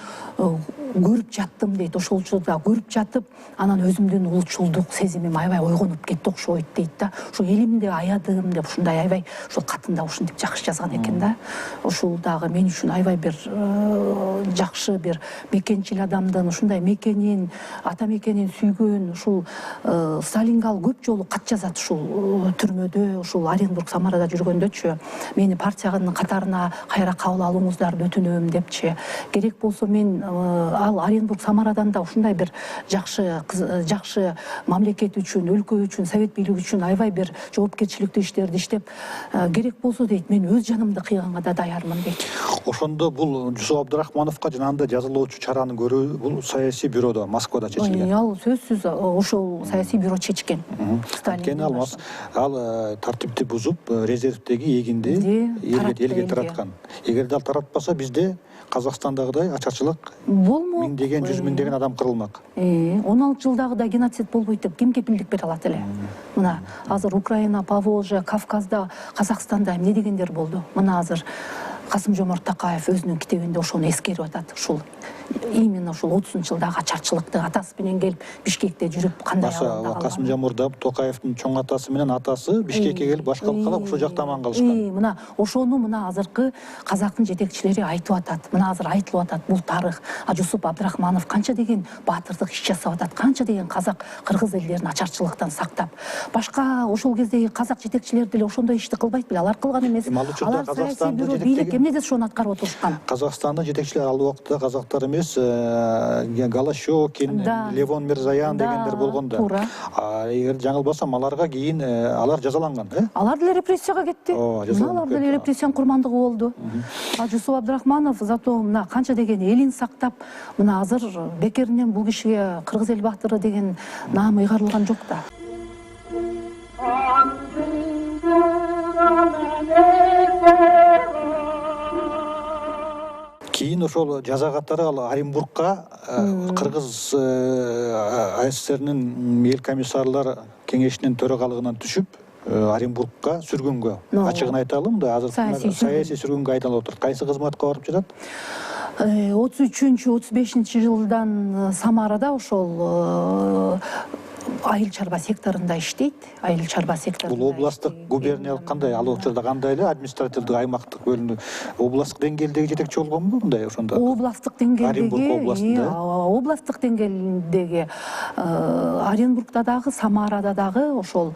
көрүп жаттым дейт. Ошол учурда көрүп жатып, анан өзүмдүн улутчулдук сезимим аябай ойгонуп кетти окшойт дейт да. Ошо элимди аядым деп ушундай аябай ушул катында ушинтип жакшы жазган экен да. Ушул дагы мен үчүн аябай бир жакшы, бир мекенчил адамдын ушундай мекенин, ата мекенин сүйгөн, ушул Сталинге ал көп жолу кат жазат ушул түрмөдө, ушул Оренбург, Самарада жүргөндөчү. Мени партиянын катарына кайра кабыл алууңуздарды өтүнөм депчи. Керек болсо мен ал Оренбург, Самарадан да ушундай бир жакшы мамлекет үчүн, өлкө үчүн, совет бийлиги үчүн аябай бир жоопкерчиликтүү иштерди иштеп, керек болсо дейт, мен өз жанымды кыйганга да даярмын дейт. Ошондо бул Жусуп Абдрахмановго жанагындай жазалоочу чараны көрүү бул саясий бюродо, Москвада чечилген. Ал сөзсүз ошол саясий бюро чечкен. Анткени ал тартипти бузуп, резервдеги эгинди элге тараткан. Эгерде ал таратпаса, бизде Казакстандагыдай ачарчылык болмок, миңдеген, жүз миңдеген адам кырылмак. 16 жылдагыдай геноцид болбойт деп ким кепилдик бере алат эле? Мына азыр Украина, Поволжье, Кавказда, Казакстанда эмне дегендер болду. Мына азыр Касым-Жомарт Токаев өзүнүн китебинде ошону эскерип атат. Ушул именно ушул 30-жылдагы ачарчылыкты атасы менен келип Бишкекте жүрүп кандай абалда калган. Касым-Жомарт Токаевдин чоң атасы менен атасы Бишкекке келип баш калкалап ошол жакта аман калышкан. Мына ошону мына азыркы казактын жетекчилери айтып атат. Мына азыр айтылып атат бул тарых. Жусуп Абдрахманов канча деген баатырдык иш жасап атат, канча деген казак, кыргыз элдерин ачарчылыктан сактап. Башка ошол кездеги казак жетекчилери деле ошондой ишти кылбайт беле? Алар кылган эмес. Алар саясий бюро бийлик эмне десе ошону аткарып отурушкан. Казакстандын жетекчилери ал убакта казактар эмес, эмес Голощёкин, Левон Мирзаян дегендер болгон да. Туура. Эгер жаңылбасам, аларга кийин алар жазаланган, Алар деле репрессияга кетти. Алар деле репрессиянын курмандыгы болду. Жусуп Абдрахманов зато мына канча деген элин сактап, мына азыр бекеринен бул кишиге кыргыз эл баатыры деген наам ыйгарылган жок да. Кийин ошол жаза катары ал Оренбургка Кыргыз АССРнин эл комиссарлар кеңешинин төрагалыгынан түшүп, Оренбургка сүргүнгө, ачыгын айталым да, азыр саясий сүргүнгө айдалып отурат. Кайсы кызматка барып жатат? 33-35 жылдан Самарада ошол айыл чарба секторунда иштейт. Айыл чарба секторунда. Бул областтык губерниялык кандай? Ал учурда кандай эле административдик аймактык бөлүнүү? Областтык деңгээлдеги жетекчи болгонбу мындай ошондо? Областтык деңгээлдеги, Оренбург областында. Областтык деңгээлдеги Оренбургда дагы, Самарада дагы ошол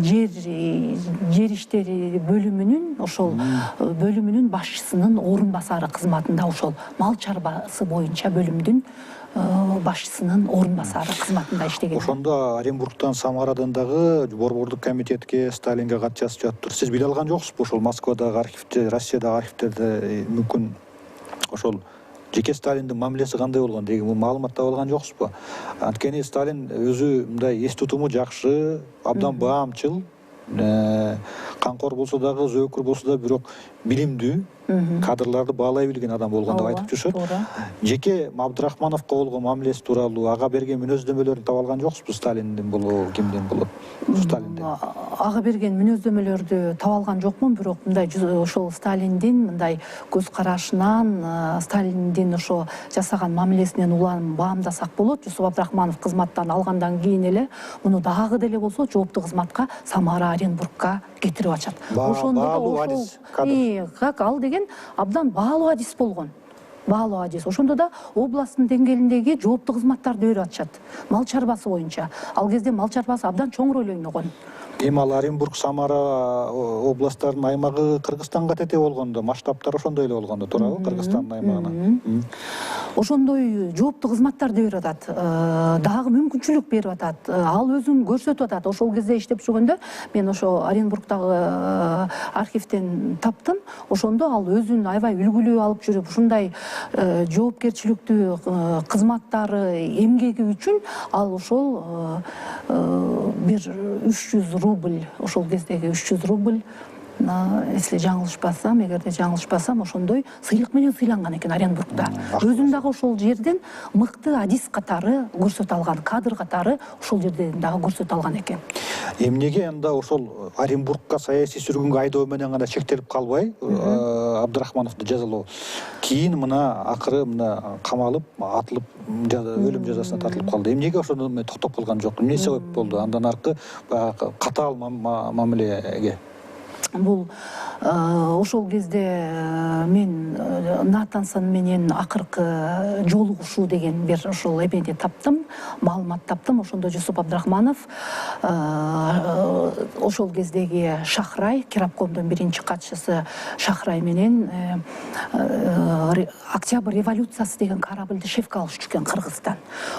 жер иштери бөлүмүнүн башчысынын орун басары кызматында, ошол мал чарбасы боюнча бөлүмдүн башчысынын орун басары кызматында иштеген. Ошондо Оренбургтан, Самарадан дагы борбордук комитетке, Сталинге кат жазып жатыптыр. Сиз биле алган жоксузбу ошол Москвадагы архивде, Россиядагы архивтерде мүмкүн ошол жеке Сталиндин мамилеси кандай болгон деген бул маалымат таба алган жоксузбу? Анткени Сталин өзү мындай эс тутуму жакшы, абдан баамчыл, камкор болсо дагы, зөөкүр болсо да, бирок билимдүү, кадрларды баалай билген адам болгон деп айтып жүрүшөт. Жеке Абдрахмановго болгон мамилеси тууралуу ага берген мүнөздөмөлөрүн таба алган жоксузбу? Сталиндин болобу, кимдин болобу? Сталиндин. Ага берген мүнөздөмөлөрдү таба алган жокмун, бирок мындай ошол Сталиндин мындай көз карашынан, Сталиндин ошо жасаган мамилесинен улам баамдасак болот. Жусуп Абдрахманов кызматтан алгандан кийин эле муну дагы деле болсо жооптуу кызматка Самара, Оренбургка кетирип ачат. Баалуу адис кадр. Как ал деген абдан баалуу адис болгон. Баалуу адис. Ошондо да областтын деңгээлиндеги жооптуу кызматтарды берип атышат. Мал чарбасы боюнча. Ал кезде мал чарбасы абдан чоң роль ойногон. Эми ал Оренбург, Самара областтарынын аймагы Кыргызстанга тете болгондо, масштабтары ошондой эле болгондо, туурабы? Кыргызстандын аймагына. Ошондой жооптуу кызматтарды берип атат. Дагы мүмкүнчүлүк берип атат. Ал өзүн көрсөтүп атат. Ошол кезде иштеп жүргөндө мен ошо Оренбургдагы архивден таптым. Ошондо ал өзүн аябай үлгүлүү алып жүрүп, ушундай жоопкерчиликтүү кызматтары, эмгеги үчүн ал ошол бир 300 рубль, ошол кездеги 300 рубль, если жаңылышпасам, эгерде жаңылышпасам, ошондой сыйлык менен сыйланган экен Оренбургда. Өзүн дагы ошол жерден мыкты адис катары көрсөтө алган, кадр катары ошол жерден дагы көрсөтө алган экен. Эмнеге анда ошол Оренбургка саясий сүргүнгө айдоо менен гана чектелип калбай, Абдрахмановду жазалоо? Кийин мына акыры мына камалып, атылып, өлүм жазасына тартылып калды. Эмнеге ошондо токтоп калган жок? Эмне себеп болду? Андан аркы катаал мамилеге. Бул ошол кезде мен Натансон менен акыркы жолугушуу деген бир ошол эмеди таптым, маалымат таптым. Ошондо Жусуп Абдрахманов ошол кездеги Шахрай, Керабкомдун биринчи катчысы Шахрай менен Октябрь революциясы деген корабльди шефке алып түшкөн Кыргызстан.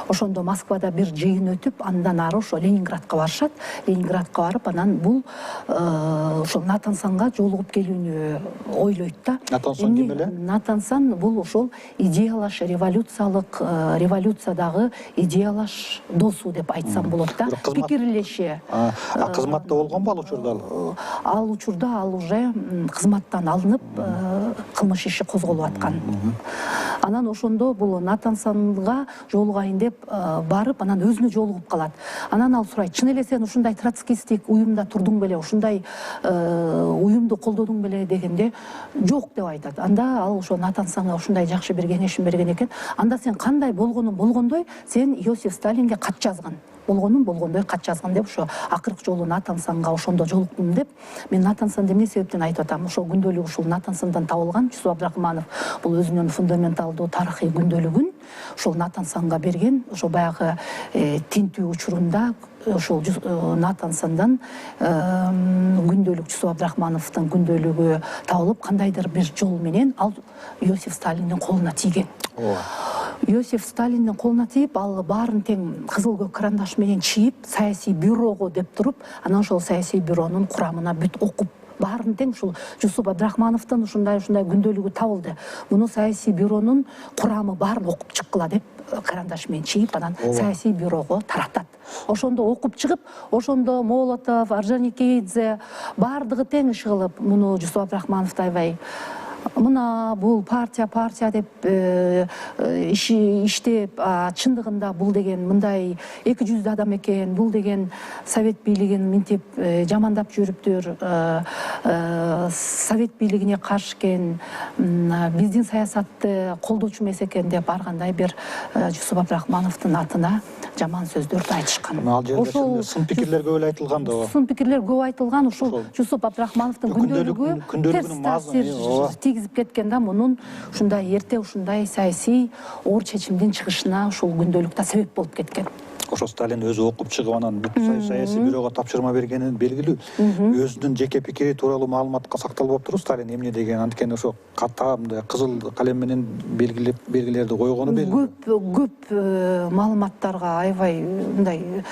Ошондо Москвада бир жыйын өтүп, андан ары ошо Ленинградка барышат. Ленинградка барып, анан бул ошол Натансонго жолугуп келүүнү ойлойт да. Натансон ким эле? Натансон бул ошол идеялаш революциядагы идеялаш досу деп айтсам болот да. Пикирлеше. Кызматта болгонбу ал учурда? Ал учурда ал уже кызматтан алынып, кылмыш иши козголуп аткан. Анан ошондо бул Натансонго жолугайын деп барып, анан өзүнө жолугуп калат. Анан ал сурайт: "Чын эле сен ушундай троцкистик уюмда турдуң беле, ушундай уюмду колдодуң беле?" дегенде "Жок" деп айтат. Анда ал ошо Натансонго ушундай жакшы бир кеңешин берген экен. "Анда сен кандай болгонуң болгондой, сен Иосиф Сталинге кат жазгын. Болгонуң болгондой кат жазгын" деп ошо акыркы жолу Натансонго ошондо жолуктум деп. Мен Натансонду эмне себептен айтып атам? Ошол күндөлүк ушул Натансондон табылган. Жусуп Абдрахманов бул өзүнүн фундаменталдуу тарыхый күндөлүгүн ошол Натансонго берген. Ошо баягы тинтүү учурунда ошол Натансондон күндөлүк күндөлүк Жусуп Абдрахмановдун күндөлүгү табылып, кандайдыр бир жол менен ал Иосиф Сталиндин колуна тийген. Иосиф Сталиндин колуна тийип, ал баарын тең кызыл көк карандаш менен чийип, саясий бюрого деп туруп, анан ошол саясий бюронун курамына бүт окуп, баарын тең ушул Жусуп Абдрахмановдун ушундай күндөлүгү табылды. Муну саясий бюронун курамы баарын окуп чыккыла деп карандаш менен чийип, анан саясий бюрого таратат. Ошондо окуп чыгып, ошондо Молотов, Орджоникидзе баардыгы тең иш кылып, муну Жусуп Абдрахмановду аябай мына бул партия деп иштеп, чындыгында бул деген мындай 200 адам экен, бул деген совет бийлигин минтип жамандап жүрүптүр, совет бийлигине каршы экен, биздин саясатты колдочу эмес экен деп ар кандай бир Жусуп Абдрахмановдун атына жаман сөздөрдү айтышкан. Ал жерде сын пикирлер көп айтылган да. Сын пикирлер көп айтылган, ушул Жусуп Абдрахмановдун күндөлүгү таасир тийгизип кеткен да, мунун ушундай эрте ушундай саясий оор чечимдин чыгышына ушул күндөлүк да себеп болуп кеткен. Ошо Сталин өзү окуп чыгып, анан бүт саясий бюрого тапшырма бергени белгилүү. Өзүнүн жеке пикири тууралуу маалыматка сакталып болуптур Сталин эмне деген, анткени ошо катта кызыл калем менен белгилерди койгону белгилүү. Көп маалыматтарга аябай мындай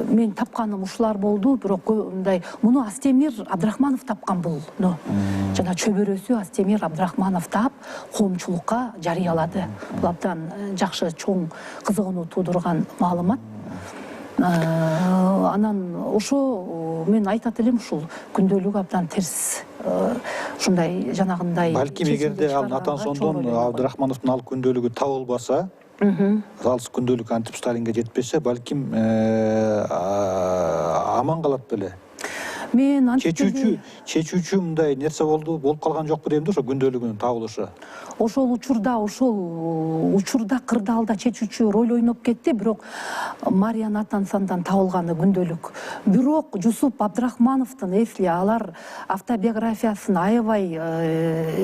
мен тапканым ушулар болду, бирок мындай муну Астемир Абдрахманов тапкан булну. Жана чөбөрөсү Астемир Абдрахманов тап коомчулукка жарыялады. Бул абдан жакшы чоң кызыгууну туудурган маалымат. Анан ошо мен айтат элем, ушул күндөлүк абдан терс ушундай жанагындай. Балким эгерде ал Натансондон Абдрахмановдун ал күндөлүгү табылбаса, ал күндөлүк антип Сталинге жетпесе, балким аман калат беле. Мен чечүүчү мындай нерсе болуп калган жокпу дейм да, ошо күндөлүгүнүн табылышы. Ошол учурда кырдаалда чечүүчү роль ойноп кетти, бирок Мария Натансондан табылганы күндөлүк. Бирок Жусуп Абдрахмановдун, если алар автобиографиясын аябай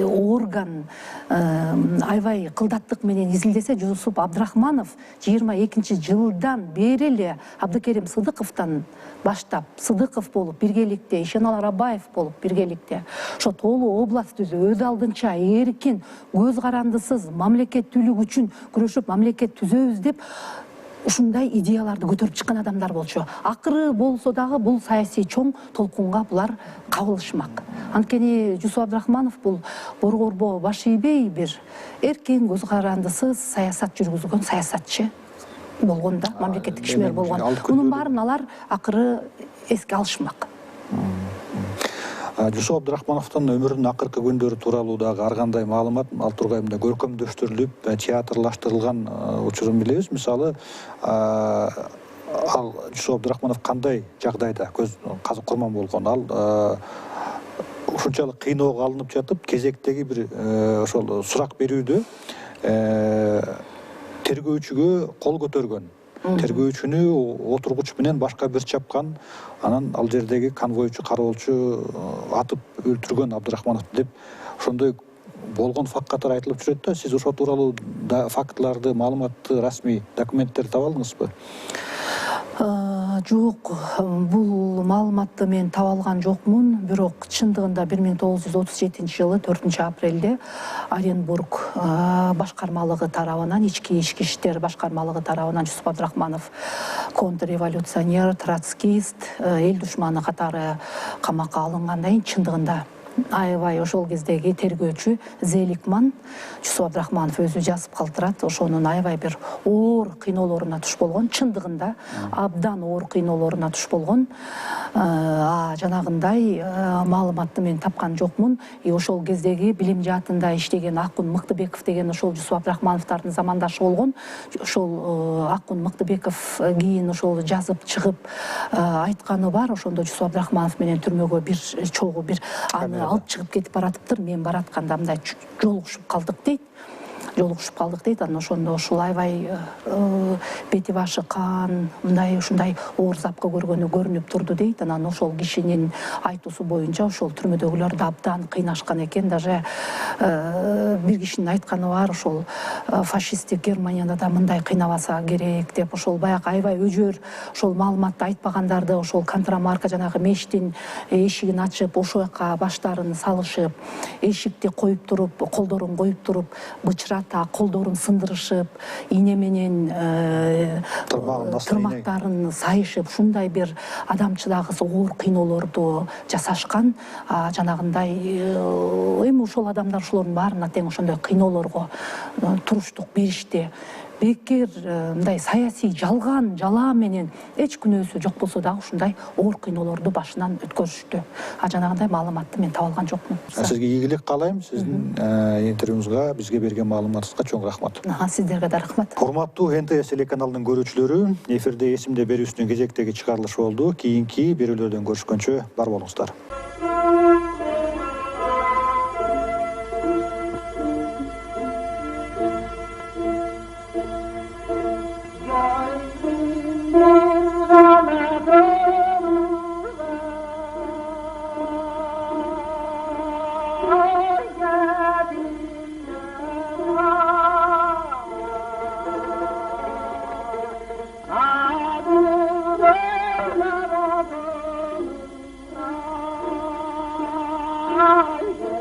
орган, аябай кылдаттык менен изилдесе, Жусуп Абдрахманов 22-жылдан бери эле Абдыкерим Сыдыковдон баштап, Сыдыков болуп биргеликте, Ишенал Арабаев болуп биргеликте, ошо толуу област түзүп, өз алдынча эркин, көз карандысыз мамлекеттүүлүк үчүн күрөшүп, мамлекет түзөбүз деп ушундай идеяларды көтөрүп чыккан адамдар болчу. Акыры болсо дагы бул саясий чоң толкунга булар кабылышмак. Анткени Жусуп Абдрахманов бул боргорбо баш ийбей бир эркин, көз карандысыз саясат жүргүзгөн саясатчы болгон да, мамлекеттик ишмер болгон. Мунун баарын алар акыры эске алышмак. Жусуп Абдрахмановдун өмүрүнүн акыркы күндөрү тууралуу дагы ар кандай маалымат ал тургайында көркөмдөштүрүлүп, театрлаштырылган учурун билебиз. Мисалы, ал Жусуп Абдрахманов кандай жагдайда казып курман болгон, ал ушунчалык кыйноого алынып жатып, кезектеги бир ошол сурак берүүдө тергөөчүгө кол көтөргөн. Тергөөчүнү отургуч менен башка бир чапкан, анан ал жердеги конвойчу, кароолчу атып өлтүргөн Абдрахмановду деп ошондой болгон факт катары айтылып жүрөт да. Сиз ошол тууралуу фактларды, маалыматты, расмий документтерди таба алдыңызбы? Жок, бул маалыматты мен таба алган жокмун, бирок чындыгында 1937-жылы 4-апрелде Оренбург башкармалыгы тарабынан, ички иштер башкармалыгы тарабынан Жусуп Абдрахманов контрреволюционер, троцкист, эл душманы катары камакка алынгандан кийин чындыгында аябай ошол кездеги тергөөчү Зеликман Жусуп Абдрахманов өзү жазып калтырат, ошонун аябай бир оор кыйноолоруна туш болгон, чындыгында абдан оор кыйноолоруна туш болгон. Жанагындай маалыматты мен тапкан жокмун. Ошол кездеги билим жаатында иштеген Акун Мыктыбеков деген ошол Жусуп Абдрахмановдун замандашы болгон. Ошол Акун Мыктыбеков кийин ошол жазып чыгып айтканы бар. Ошондо Жусуп Абдрахманов менен түрмөгө бир чогуу бир аны алып чыгып кетип баратыптыр. Мен баратканда мындай жолугушуп калдык дейт. жолугушуп калдык дейт. Анан ошондо ушул аябай бети башы кан, мындай ушундай оор запкы көргөнү көрүнүп турду дейт. Анан ошол кишинин айтуусу боюнча ошол түрмөдөгүлөр да абдан кыйнашкан экен. Даже бир кишинин айтканы бар, ошол фашисттик Германияда да мындай кыйнабаса керек деп, ошол баягы аябай өжөр ошол маалыматты айтпагандарды ошол контрамарка жанагы мештин эшигин ачып, ошол жака баштарын салышып, эшикти коюп туруп, колдорун коюп туруп, бычырата колдорун сындырышып, ийне менен тырмактарын сайышып, ушундай бир адамчыдагысы оор кыйноолорду жасашкан. Жанагындай эми ошол адамдар ошолордун баарына тең ошондой кыйноолорго туруштук беришти. Бекер мындай саясий жалган, жалаа менен эч күнөөсү жок болсо дагы ушундай оор кыйноолорду башынан өткөрүштү. Жанагындай маалыматты мен таба алган жокмун. Сизге ийгилик каалайм. Сиздин интервьюңузга, бизге берген маалыматыңызга чоң рахмат. Сиздерге да рахмат. Урматтуу НТС телеканалынын көрүүчүлөрү, эфирде эсимде берүүсүнүн кезектеги чыгарылышы болду. Кийинки берүүлөрдөн көрүшкөнчө бар болуңуздар. Oh,